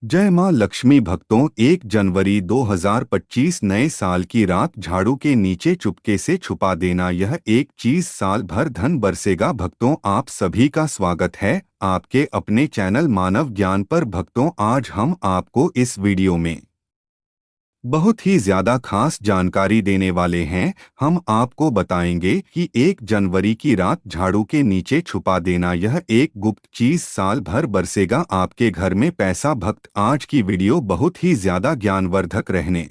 जय मां लक्ष्मी भक्तों 1 जनवरी 2025 नए साल की रात झाड़ू के नीचे चुपके से छुपा देना। यह एक चीज साल भर धन बरसेगा। भक्तों आप सभी का स्वागत है आपके अपने चैनल मानव ज्ञान पर। भक्तों आज हम आपको इस वीडियो में बहुत ही ज्यादा खास जानकारी देने वाले हैं। हम आपको बताएंगे कि 1 जनवरी की रात झाड़ू के नीचे छुपा देना यह एक गुप्त चीज साल भर बरसेगा आपके घर में पैसा। भक्त आज की वीडियो बहुत ही ज्यादा ज्ञानवर्धक रहने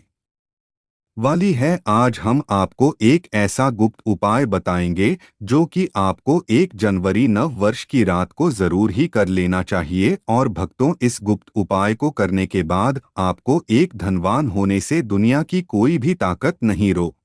वाली है। आज हम आपको एक ऐसा गुप्त उपाय बताएंगे जो कि आपको 1 जनवरी नव वर्ष की रात को जरूर ही कर लेना चाहिए। और भक्तों इस गुप्त उपाय को करने के बाद आपको एक धनवान होने से दुनिया की कोई भी ताकत नहीं रोक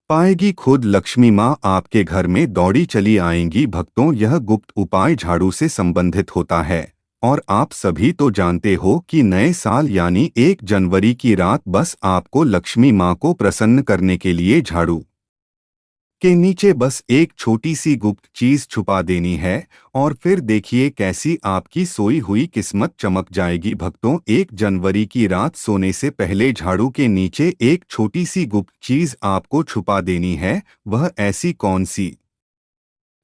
पाएगी। खुद लक्ष्मी माँ आपके घर में दौड़ी चली आएंगी। भक्तों यह गुप्त उपाय झाड़ू से संबंधित होता है और आप सभी तो जानते हो कि नए साल यानी 1 जनवरी की रात बस आपको लक्ष्मी माँ को प्रसन्न करने के लिए झाड़ू के नीचे बस एक छोटी सी गुप्त चीज छुपा देनी है और फिर देखिए कैसी आपकी सोई हुई किस्मत चमक जाएगी। भक्तों 1 जनवरी की रात सोने से पहले झाड़ू के नीचे एक छोटी सी गुप्त चीज आपको छुपा देनी है। वह ऐसी कौन सी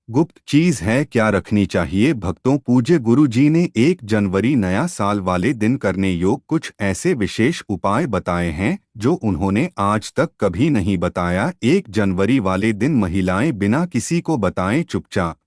गुप्त चीज है, क्या रखनी चाहिए? भक्तों पूज्य गुरु जी ने 1 जनवरी नया साल वाले दिन करने योग कुछ ऐसे विशेष उपाय बताए हैं जो उन्होंने आज तक कभी नहीं बताया। 1 जनवरी वाले दिन महिलाएं बिना किसी को बताएं चुपचाप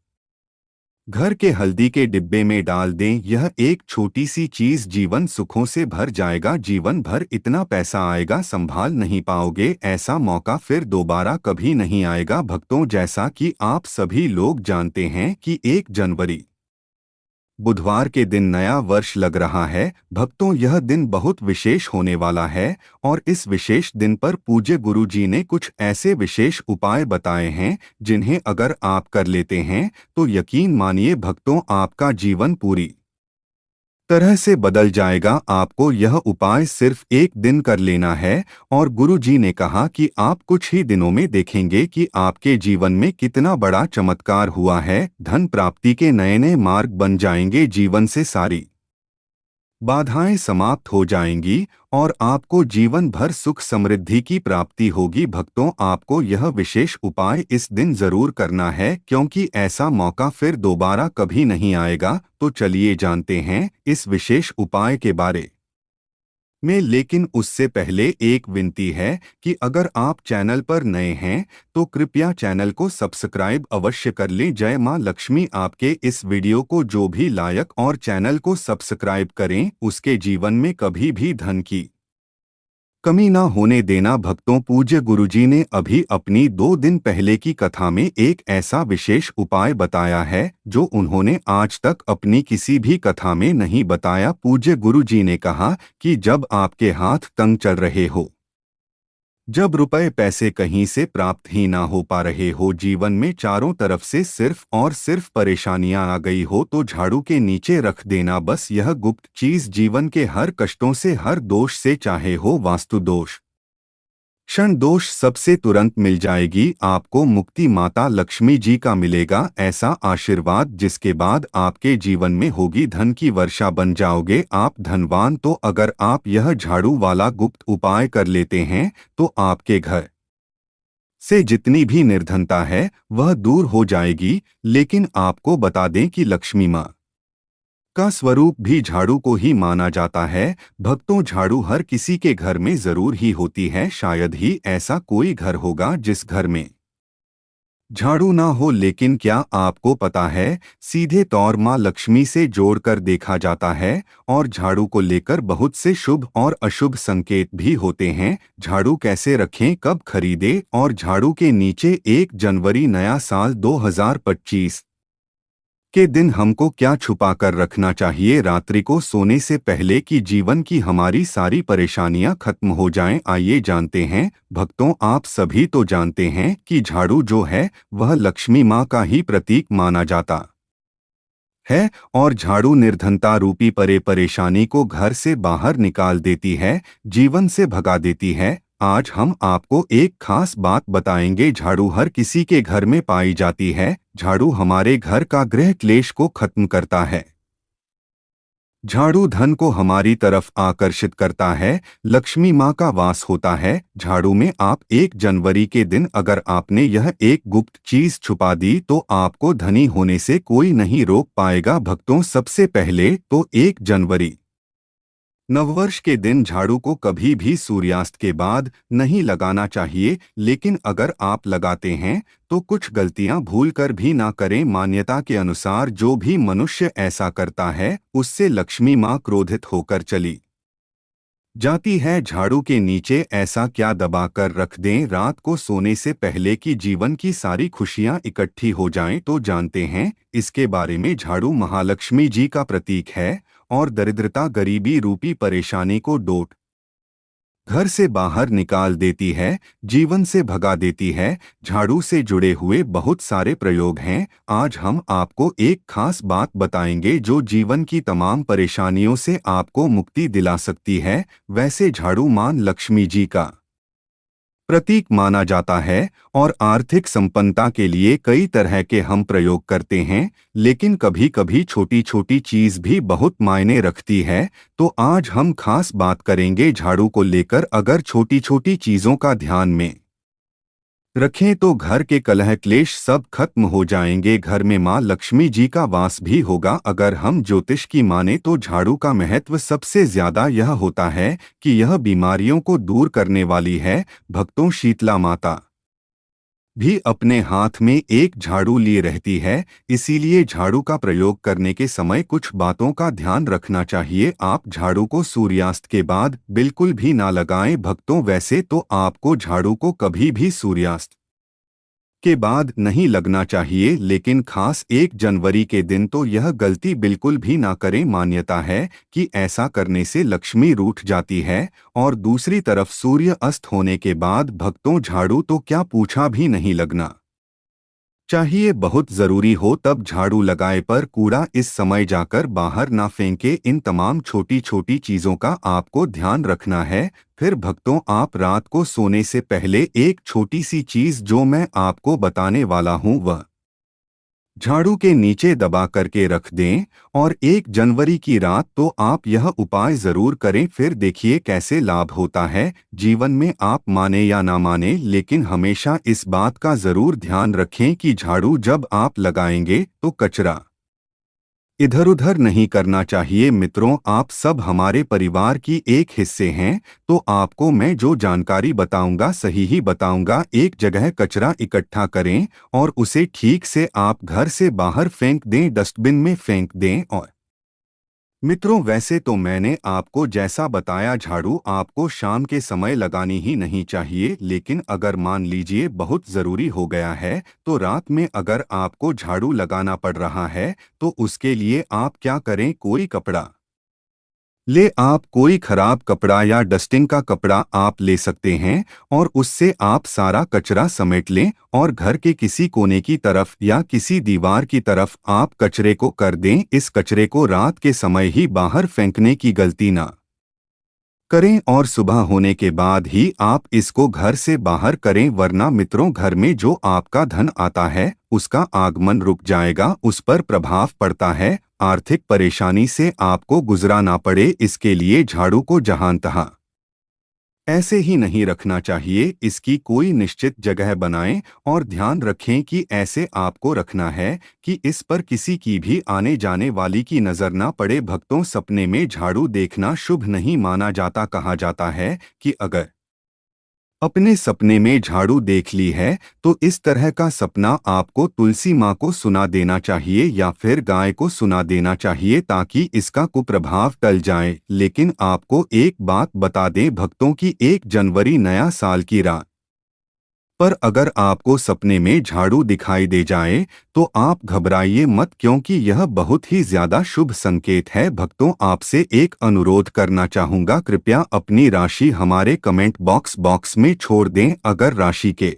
घर के हल्दी के डिब्बे में डाल दें। यह एक छोटी सी चीज जीवन सुखों से भर जाएगा। जीवन भर इतना पैसा आएगा संभाल नहीं पाओगे। ऐसा मौका फिर दोबारा कभी नहीं आएगा। भक्तों जैसा कि आप सभी लोग जानते हैं कि 1 जनवरी बुधवार के दिन नया वर्ष लग रहा है। भक्तों यह दिन बहुत विशेष होने वाला है और इस विशेष दिन पर पूज्य गुरु जी ने कुछ ऐसे विशेष उपाय बताए हैं जिन्हें अगर आप कर लेते हैं तो यकीन मानिए भक्तों आपका जीवन पूरी तरह से बदल जाएगा। आपको यह उपाय सिर्फ एक दिन कर लेना है और गुरु जी ने कहा कि आप कुछ ही दिनों में देखेंगे कि आपके जीवन में कितना बड़ा चमत्कार हुआ है। धन प्राप्ति के नए नए मार्ग बन जाएंगे। जीवन से सारी बाधाएं समाप्त हो जाएंगी और आपको जीवन भर सुख समृद्धि की प्राप्ति होगी। भक्तों आपको यह विशेष उपाय इस दिन जरूर करना है क्योंकि ऐसा मौका फिर दोबारा कभी नहीं आएगा। तो चलिए जानते हैं इस विशेष उपाय के बारे में। लेकिन उससे पहले एक विनती है कि अगर आप चैनल पर नए हैं तो कृपया चैनल को सब्सक्राइब अवश्य कर लें। जय मां लक्ष्मी आपके इस वीडियो को जो भी लायक और चैनल को सब्सक्राइब करें उसके जीवन में कभी भी धन की कमी ना होने देना। भक्तों पूज्य गुरुजी ने अभी अपनी 2 दिन पहले की कथा में एक ऐसा विशेष उपाय बताया है जो उन्होंने आज तक अपनी किसी भी कथा में नहीं बताया। पूज्य गुरुजी ने कहा कि जब आपके हाथ तंग चल रहे हो, जब रुपए पैसे कहीं से प्राप्त ही ना हो पा रहे हो, जीवन में चारों तरफ से सिर्फ और सिर्फ परेशानियां आ गई हो, तो झाड़ू के नीचे रख देना बस यह गुप्त चीज। जीवन के हर कष्टों से, हर दोष से, चाहे हो वास्तु दोष, क्षण दोष, सबसे तुरंत मिल जाएगी। आपको मुक्ति माता लक्ष्मी जी का मिलेगा ऐसा आशीर्वाद जिसके बाद आपके जीवन में होगी धन की वर्षा। बन जाओगे आप धनवान। तो अगर आप यह झाड़ू वाला गुप्त उपाय कर लेते हैं तो आपके घर से जितनी भी निर्धनता है वह दूर हो जाएगी। लेकिन आपको बता दें कि लक्ष्मी माँ का स्वरूप भी झाड़ू को ही माना जाता है। भक्तों झाड़ू हर किसी के घर में जरूर ही होती है। शायद ही ऐसा कोई घर होगा जिस घर में झाड़ू ना हो। लेकिन क्या आपको पता है सीधे तौर माँ लक्ष्मी से जोड़कर देखा जाता है और झाड़ू को लेकर बहुत से शुभ और अशुभ संकेत भी होते हैं। झाड़ू कैसे रखें, कब खरीदें और झाड़ू के नीचे 1 जनवरी नया साल 2025 के दिन हमको क्या छुपा कर रखना चाहिए रात्रि को सोने से पहले कि जीवन की हमारी सारी परेशानियां खत्म हो जाएं? आइए जानते हैं। भक्तों आप सभी तो जानते हैं कि झाड़ू जो है वह लक्ष्मी माँ का ही प्रतीक माना जाता है और झाड़ू निर्धनता रूपी परेशानी को घर से बाहर निकाल देती है, जीवन से भगा देती है। आज हम आपको एक खास बात बताएंगे। झाड़ू हर किसी के घर में पाई जाती है। झाड़ू हमारे घर का गृह क्लेश को खत्म करता है। झाड़ू धन को हमारी तरफ आकर्षित करता है, लक्ष्मी माँ का वास होता है। झाड़ू में आप 1 जनवरी के दिन अगर आपने यह एक गुप्त चीज छुपा दी तो आपको धनी होने से कोई नहीं रोक पाएगा। भक्तों, सबसे पहले तो 1 जनवरी नववर्ष के दिन झाड़ू को कभी भी सूर्यास्त के बाद नहीं लगाना चाहिए, लेकिन अगर आप लगाते हैं तो कुछ गलतियां भूलकर भी ना करें। मान्यता के अनुसार जो भी मनुष्य ऐसा करता है उससे लक्ष्मी माँ क्रोधित होकर चली जाती है। झाड़ू के नीचे ऐसा क्या दबाकर रख दें रात को सोने से पहले कि जीवन की सारी खुशियां इकट्ठी हो जाएं? तो जानते हैं इसके बारे में। झाड़ू महालक्ष्मी जी का प्रतीक है और दरिद्रता गरीबी रूपी परेशानी को डोट घर से बाहर निकाल देती है, जीवन से भगा देती है। झाड़ू से जुड़े हुए बहुत सारे प्रयोग हैं। आज हम आपको एक खास बात बताएंगे जो जीवन की तमाम परेशानियों से आपको मुक्ति दिला सकती है। वैसे झाड़ू मां लक्ष्मी जी का प्रतीक माना जाता है और आर्थिक संपन्नता के लिए कई तरह के हम प्रयोग करते हैं, लेकिन कभी कभी छोटी छोटी चीज भी बहुत मायने रखती है। तो आज हम खास बात करेंगे झाड़ू को लेकर। अगर छोटी छोटी चीजों का ध्यान में रखें तो घर के कलह क्लेश सब खत्म हो जाएंगे। घर में माँ लक्ष्मी जी का वास भी होगा। अगर हम ज्योतिष की माने तो झाड़ू का महत्व सबसे ज्यादा यह होता है कि यह बीमारियों को दूर करने वाली है। भक्तों, शीतला माता भी अपने हाथ में एक झाड़ू लिए रहती है, इसीलिए झाड़ू का प्रयोग करने के समय कुछ बातों का ध्यान रखना चाहिए। आप झाड़ू को सूर्यास्त के बाद बिल्कुल भी ना लगाएं। भक्तों, वैसे तो आपको झाड़ू को कभी भी सूर्यास्त के बाद नहीं लगना चाहिए, लेकिन खास 1 जनवरी के दिन तो यह गलती बिल्कुल भी ना करें। मान्यता है कि ऐसा करने से लक्ष्मी रूठ जाती है। और दूसरी तरफ सूर्य अस्त होने के बाद भक्तों, झाड़ू तो क्या पूछा भी नहीं लगना चाहिए। बहुत जरूरी हो तब झाड़ू लगाए, पर कूड़ा इस समय जाकर बाहर ना फेंके। इन तमाम छोटी छोटी चीजों का आपको ध्यान रखना है। फिर भक्तों, आप रात को सोने से पहले एक छोटी सी चीज जो मैं आपको बताने वाला हूं वह झाड़ू के नीचे दबा करके रख दें। और 1 जनवरी की रात तो आप यह उपाय जरूर करें, फिर देखिए कैसे लाभ होता है। जीवन में आप माने या ना माने, लेकिन हमेशा इस बात का जरूर ध्यान रखें कि झाड़ू जब आप लगाएंगे तो कचरा इधर उधर नहीं करना चाहिए। मित्रों, आप सब हमारे परिवार की एक हिस्से हैं, तो आपको मैं जो जानकारी बताऊंगा सही ही बताऊंगा। एक जगह कचरा इकट्ठा करें और उसे ठीक से आप घर से बाहर फेंक दें, डस्टबिन में फेंक दें। और मित्रों, वैसे तो मैंने आपको जैसा बताया, झाड़ू आपको शाम के समय लगानी ही नहीं चाहिए, लेकिन अगर मान लीजिए बहुत ज़रूरी हो गया है तो रात में अगर आपको झाड़ू लगाना पड़ रहा है तो उसके लिए आप क्या करें, कोई कपड़ा ले आप, कोई खराब कपड़ा या डस्टिंग का कपड़ा आप ले सकते हैं और उससे आप सारा कचरा समेट लें और घर के किसी कोने की तरफ या किसी दीवार की तरफ आप कचरे को कर दें। इस कचरे को रात के समय ही बाहर फेंकने की गलती ना करें और सुबह होने के बाद ही आप इसको घर से बाहर करें, वरना मित्रों, घर में जो आपका धन आता है उसका आगमन रुक जाएगा, उस पर प्रभाव पड़ता है। आर्थिक परेशानी से आपको गुजरा ना पड़े, इसके लिए झाड़ू को जहां तहां ऐसे ही नहीं रखना चाहिए। इसकी कोई निश्चित जगह बनाएं और ध्यान रखें कि ऐसे आपको रखना है कि इस पर किसी की भी आने जाने वाली की नजर ना पड़े। भक्तों, सपने में झाड़ू देखना शुभ नहीं माना जाता। कहा जाता है कि अगर अपने सपने में झाड़ू देख ली है तो इस तरह का सपना आपको तुलसी माँ को सुना देना चाहिए या फिर गाय को सुना देना चाहिए, ताकि इसका कुप्रभाव टल जाए। लेकिन आपको एक बात बता दें भक्तों की 1 जनवरी नया साल की रात पर अगर आपको सपने में झाड़ू दिखाई दे जाए तो आप घबराइए मत, क्योंकि यह बहुत ही ज्यादा शुभ संकेत है। भक्तों, आपसे एक अनुरोध करना चाहूंगा, कृपया अपनी राशि हमारे कमेंट बॉक्स में छोड़ दें। अगर राशि के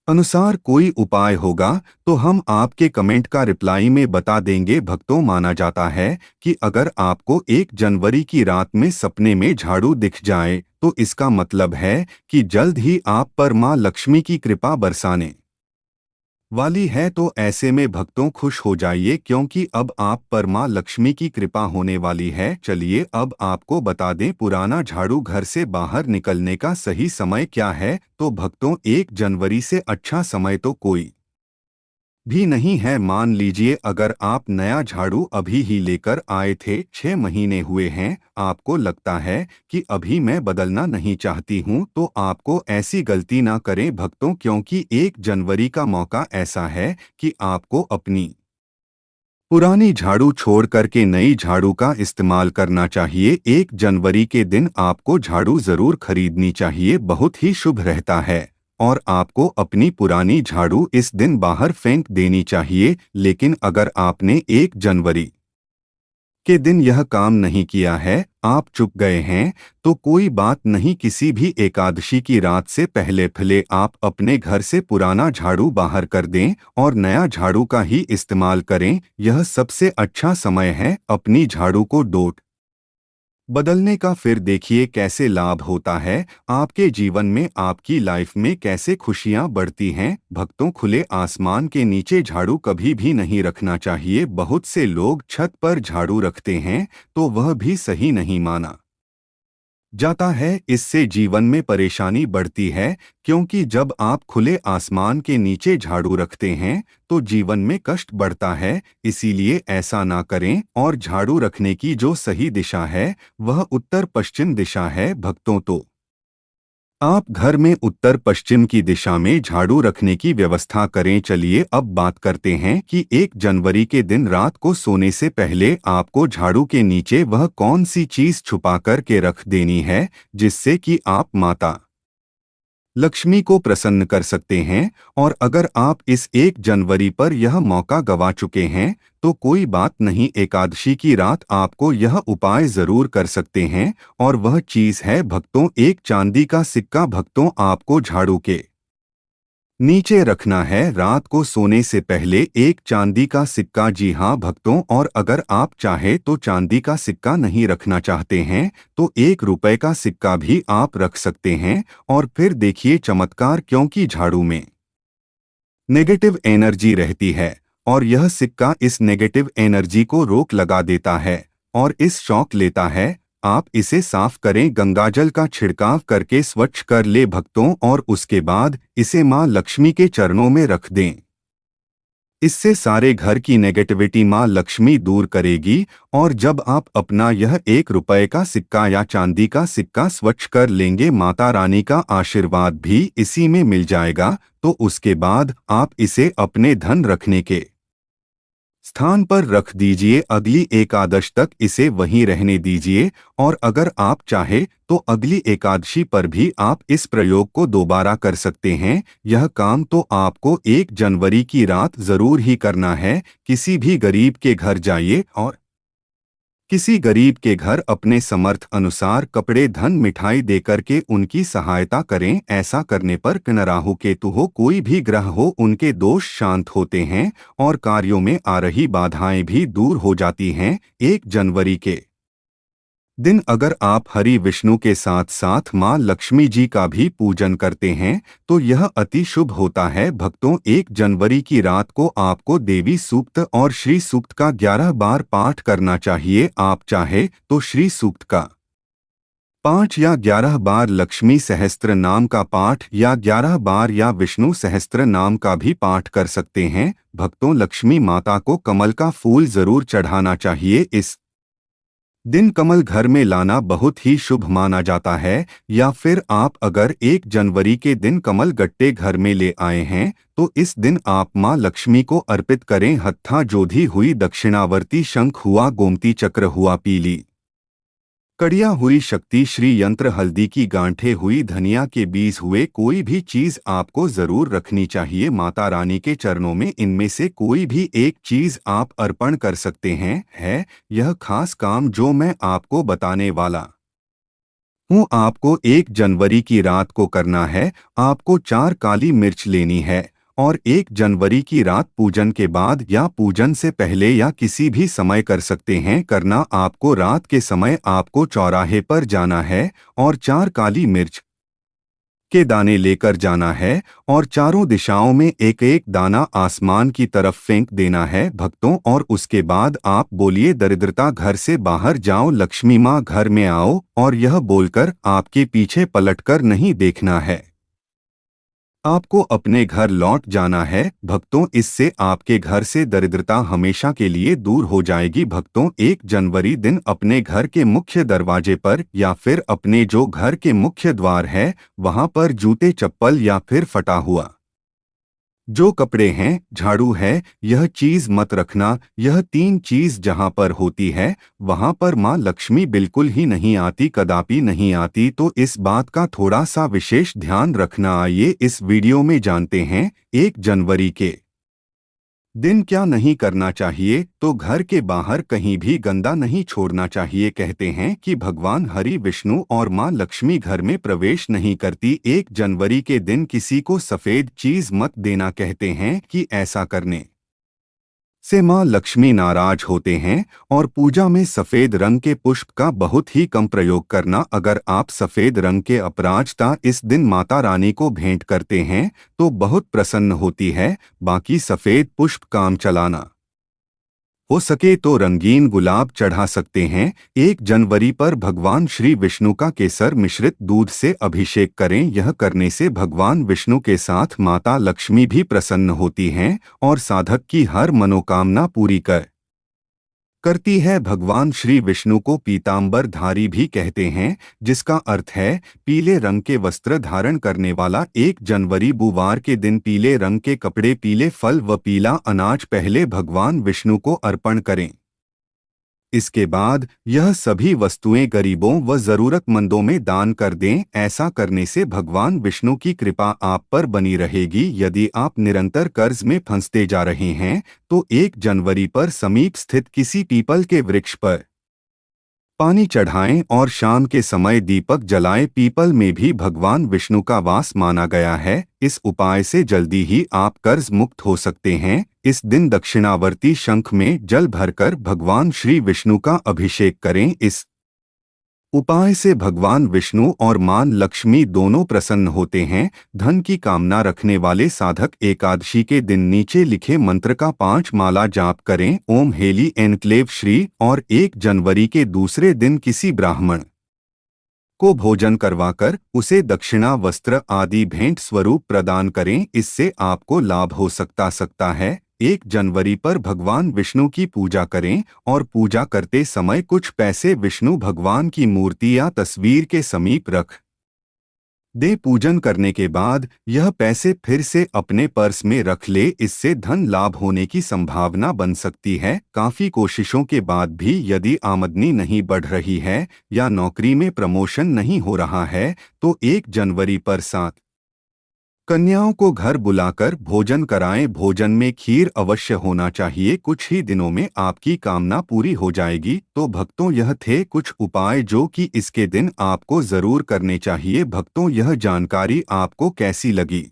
अनुसार कोई उपाय होगा तो हम आपके कमेंट का रिप्लाई में बता देंगे। भक्तों, माना जाता है कि अगर आपको 1 जनवरी की रात में सपने में झाड़ू दिख जाए तो इसका मतलब है कि जल्द ही आप पर मां लक्ष्मी की कृपा बरसाने वाली है, तो ऐसे में भक्तों खुश हो जाइए, क्योंकि अब आप पर मां लक्ष्मी की कृपा होने वाली है। चलिए अब आपको बता दें पुराना झाड़ू घर से बाहर निकलने का सही समय क्या है। तो भक्तों 1 जनवरी से अच्छा समय तो कोई भी नहीं है। मान लीजिए अगर आप नया झाड़ू अभी ही लेकर आए थे, 6 महीने हुए हैं, आपको लगता है कि अभी मैं बदलना नहीं चाहती हूँ, तो आपको ऐसी गलती ना करें भक्तों, क्योंकि 1 जनवरी का मौका ऐसा है कि आपको अपनी पुरानी झाड़ू छोड़ करके नई झाड़ू का इस्तेमाल करना चाहिए। 1 जनवरी के दिन आपको झाड़ू जरूर खरीदनी चाहिए, बहुत ही शुभ रहता है। और आपको अपनी पुरानी झाड़ू इस दिन बाहर फेंक देनी चाहिए। लेकिन अगर आपने 1 जनवरी के दिन यह काम नहीं किया है, आप चुक गए हैं, तो कोई बात नहीं। किसी भी एकादशी की रात से पहले भले आप अपने घर से पुराना झाड़ू बाहर कर दें और नया झाड़ू का ही इस्तेमाल करें। यह सबसे अच्छा समय है अपनी झाड़ू को डोट बदलने का। फिर देखिए कैसे लाभ होता है आपके जीवन में, आपकी लाइफ में कैसे खुशियां बढ़ती हैं। भक्तों खुले आसमान के नीचे झाड़ू कभी भी नहीं रखना चाहिए। बहुत से लोग छत पर झाड़ू रखते हैं, तो वह भी सही नहीं माना जाता है। इससे जीवन में परेशानी बढ़ती है, क्योंकि जब आप खुले आसमान के नीचे झाड़ू रखते हैं तो जीवन में कष्ट बढ़ता है। इसीलिए ऐसा ना करें। और झाड़ू रखने की जो सही दिशा है वह उत्तर पश्चिम दिशा है भक्तों। तो आप घर में उत्तर पश्चिम की दिशा में झाड़ू रखने की व्यवस्था करें। चलिए अब बात करते हैं कि 1 जनवरी के दिन रात को सोने से पहले आपको झाड़ू के नीचे वह कौन सी चीज छुपा कर के रख देनी है, जिससे कि आप माता लक्ष्मी को प्रसन्न कर सकते हैं। और अगर आप इस 1 जनवरी पर यह मौका गवा चुके हैं, तो कोई बात नहीं, एकादशी की रात आपको यह उपाय जरूर कर सकते हैं। और वह चीज है भक्तों एक चांदी का सिक्का। भक्तों आपको झाड़ू के नीचे रखना है रात को सोने से पहले एक चांदी का सिक्का। जी हाँ भक्तों, और अगर आप चाहे तो चांदी का सिक्का नहीं रखना चाहते हैं तो 1 रुपए का सिक्का भी आप रख सकते हैं। और फिर देखिए चमत्कार, क्योंकि झाड़ू में नेगेटिव एनर्जी रहती है और यह सिक्का इस नेगेटिव एनर्जी को रोक लगा देता है और इस शॉक लेता है। आप इसे साफ करें, गंगाजल का छिड़काव करके स्वच्छ कर ले भक्तों, और उसके बाद इसे मां लक्ष्मी के चरणों में रख दें। इससे सारे घर की नेगेटिविटी मां लक्ष्मी दूर करेगी। और जब आप अपना यह 1 रुपए का सिक्का या चांदी का सिक्का स्वच्छ कर लेंगे, माता रानी का आशीर्वाद भी इसी में मिल जाएगा। तो उसके बाद आप इसे अपने धन रखने के स्थान पर रख दीजिए। अगली एकादश तक इसे वहीं रहने दीजिए। और अगर आप चाहे तो अगली एकादशी पर भी आप इस प्रयोग को दोबारा कर सकते हैं। यह काम तो आपको 1 जनवरी की रात जरूर ही करना है। किसी भी गरीब के घर जाइए और किसी गरीब के घर अपने समर्थ अनुसार कपड़े, धन, मिठाई देकर के उनकी सहायता करें। ऐसा करने पर राहु केतु हो, कोई भी ग्रह हो, उनके दोष शांत होते हैं और कार्यों में आ रही बाधाएं भी दूर हो जाती हैं। 1 जनवरी के दिन अगर आप हरि विष्णु के साथ साथ मां लक्ष्मी जी का भी पूजन करते हैं तो यह अति शुभ होता है भक्तों। 1 जनवरी की रात को आपको देवी सूक्त और श्री सूक्त का 11 बार पाठ करना चाहिए। आप चाहे तो श्री सूक्त का 5 या 11 बार, लक्ष्मी सहस्त्र नाम का पाठ या 11 बार या विष्णु सहस्त्र नाम का भी पाठ कर सकते हैं। भक्तों लक्ष्मी माता को कमल का फूल जरूर चढ़ाना चाहिए। इस दिन कमल घर में लाना बहुत ही शुभ माना जाता है। या फिर आप अगर 1 जनवरी के दिन कमल गट्टे घर में ले आए हैं तो इस दिन आप मां लक्ष्मी को अर्पित करें। हत्था जोधी हुई दक्षिणावर्ती, शंख हुआ गोमती चक्र हुआ पीली कड़िया हुई शक्ति, श्री यंत्र, हल्दी की गांठें हुई, धनिया के बीज हुए, कोई भी चीज आपको जरूर रखनी चाहिए माता रानी के चरणों में। इनमें से कोई भी एक चीज आप अर्पण कर सकते हैं। यह खास काम जो मैं आपको बताने वाला हूँ आपको 1 जनवरी की रात को करना है। आपको 4 काली मिर्च लेनी है और 1 जनवरी की रात पूजन के बाद या पूजन से पहले या किसी भी समय कर सकते हैं। करना आपको रात के समय आपको चौराहे पर जाना है और 4 काली मिर्च के दाने लेकर जाना है और चारों दिशाओं में एक एक दाना आसमान की तरफ फेंक देना है भक्तों। और उसके बाद आप बोलिए, दरिद्रता घर से बाहर जाओ, लक्ष्मी माँ घर में आओ। और यह बोलकर आपके पीछे पलटकर नहीं देखना है, आपको अपने घर लौट जाना है भक्तों। इससे आपके घर से दरिद्रता हमेशा के लिए दूर हो जाएगी भक्तों। 1 जनवरी दिन अपने घर के मुख्य दरवाजे पर या फिर अपने जो घर के मुख्य द्वार है वहां पर जूते, चप्पल या फिर फटा हुआ जो कपड़े हैं, झाड़ू है, यह चीज मत रखना। यह 3 चीज जहां पर होती है वहां पर माँ लक्ष्मी बिल्कुल ही नहीं आती, कदापि नहीं आती। तो इस बात का थोड़ा सा विशेष ध्यान रखना। आइए इस वीडियो में जानते हैं 1 जनवरी के दिन क्या नहीं करना चाहिए। तो घर के बाहर कहीं भी गंदा नहीं छोड़ना चाहिए। कहते हैं कि भगवान हरि, विष्णु और मां लक्ष्मी घर में प्रवेश नहीं करती। 1 जनवरी के दिन किसी को सफेद चीज मत देना। कहते हैं कि ऐसा करने से मां लक्ष्मी नाराज होते हैं। और पूजा में सफेद रंग के पुष्प का बहुत ही कम प्रयोग करना। अगर आप सफेद रंग के अपराजिता इस दिन माता रानी को भेंट करते हैं तो बहुत प्रसन्न होती है। बाकी सफेद पुष्प काम चलाना। हो सके तो रंगीन गुलाब चढ़ा सकते हैं। 1 जनवरी पर भगवान श्री विष्णु का केसर मिश्रित दूध से अभिषेक करें। यह करने से भगवान विष्णु के साथ माता लक्ष्मी भी प्रसन्न होती हैं और साधक की हर मनोकामना पूरी करती है। भगवान श्री विष्णु को पीतांबर धारी भी कहते हैं, जिसका अर्थ है पीले रंग के वस्त्र धारण करने वाला। 1 जनवरी बुधवार के दिन पीले रंग के कपड़े, पीले फल व पीला अनाज पहले भगवान विष्णु को अर्पण करें। इसके बाद यह सभी वस्तुएं गरीबों व जरूरतमंदों में दान कर दें। ऐसा करने से भगवान विष्णु की कृपा आप पर बनी रहेगी। यदि आप निरंतर कर्ज में फंसते जा रहे हैं तो 1 जनवरी पर समीप स्थित किसी पीपल के वृक्ष पर पानी चढ़ाएं और शाम के समय दीपक जलाएं। पीपल में भी भगवान विष्णु का वास माना गया है। इस उपाय से जल्दी ही आप कर्ज मुक्त हो सकते हैं। इस दिन दक्षिणावर्ती शंख में जल भरकर भगवान श्री विष्णु का अभिषेक करें। इस उपाय से भगवान विष्णु और मां लक्ष्मी दोनों प्रसन्न होते हैं। धन की कामना रखने वाले साधक एकादशी के दिन नीचे लिखे मंत्र का 5 माला जाप करें। ओम हेली एनक्लेव श्री। और 1 जनवरी के दूसरे दिन किसी ब्राह्मण को भोजन करवाकर उसे दक्षिणा, वस्त्र आदि भेंट स्वरूप प्रदान करें। इससे आपको लाभ हो सकता है। 1 जनवरी पर भगवान विष्णु की पूजा करें और पूजा करते समय कुछ पैसे विष्णु भगवान की मूर्ति या तस्वीर के समीप रख दे। पूजन करने के बाद यह पैसे फिर से अपने पर्स में रख ले। इससे धन लाभ होने की संभावना बन सकती है। काफी कोशिशों के बाद भी यदि आमदनी नहीं बढ़ रही है या नौकरी में प्रमोशन नहीं हो रहा है तो 1 जनवरी पर 7 कन्याओं को घर बुलाकर भोजन कराएं। भोजन में खीर अवश्य होना चाहिए। कुछ ही दिनों में आपकी कामना पूरी हो जाएगी। तो भक्तों, यह थे कुछ उपाय जो कि इसके दिन आपको जरूर करने चाहिए। भक्तों, यह जानकारी आपको कैसी लगी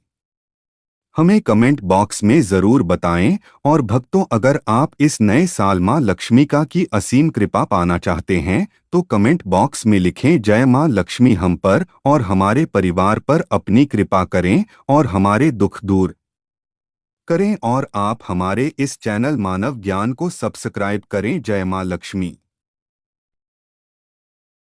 हमें कमेंट बॉक्स में जरूर बताएं। और भक्तों, अगर आप इस नए साल मां लक्ष्मी का की असीम कृपा पाना चाहते हैं तो कमेंट बॉक्स में लिखें, जय मां लक्ष्मी हम पर और हमारे परिवार पर अपनी कृपा करें और हमारे दुख दूर करें। और आप हमारे इस चैनल मानव ज्ञान को सब्सक्राइब करें। जय मां लक्ष्मी।